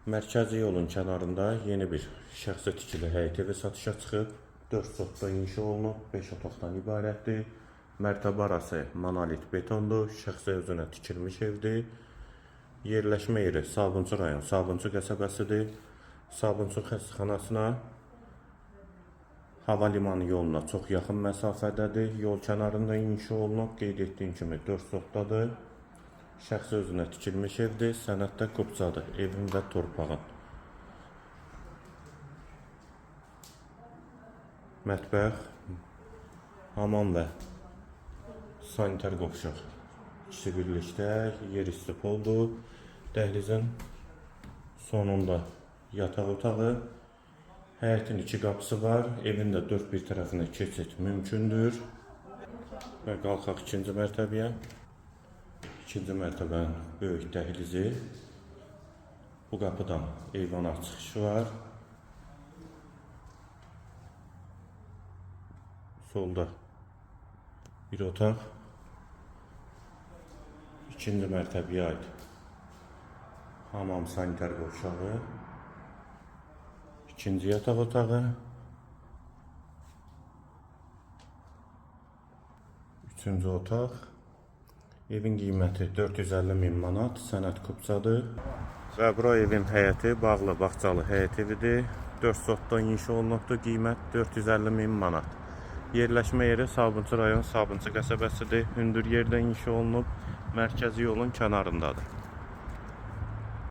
Mərkəzi yolun kənarında yeni bir şəxsi tikili həyət evi satışa çıxıb. 4 sotda inşa olunub, 5 otaqdan ibarətdir. Mərtəbə arası monolit betondur, şəxsi özünə tikilmiş evdir. Yerləşmə yeri Sabunçu rayon, Sabunçu qəsəbəsidir. Sabunçu xəstəxanasına, hava limanı yoluna çox yaxın məsafədədir. Yol kənarında inşa olunub, qeyd etdiyim kimi 4 sotdadır. Şəxsi özünə tikilmiş evdir, sənəddə qubcadır, evin və torpağın. Mətbəx, hamam və sanitar qovşaq ikisi birlikdə, yer istipoldur. Dəhlizin sonunda yataq otağı, həyətin 2 qapısı var, evin də 4 bir tərəfinə keçid mümkündür. Və qalxaq 2-ci mərtəbəyə. 2-ci mərtəbənin böyük dəhlizi. Bu qapıdan eyvana çıxışı var. Solda bir otaq. 2-ci mərtəbəyə aid hamam sanitar qovşağı. 2-ci yataq otağı. 3-cü otaq. Evin qiyməti 450.000 manat, sənəd qubcadır. Və bura evin həyəti bağlı bağçalı həyət evidir. 4 sotdan inşa olunubdur, qiymət 450.000 manat. Yerləşmə yeri Sabunçu rayon, Sabunçu qəsəbəsidir. Hündür yerdə inşa olunub, mərkəzi yolun kənarındadır.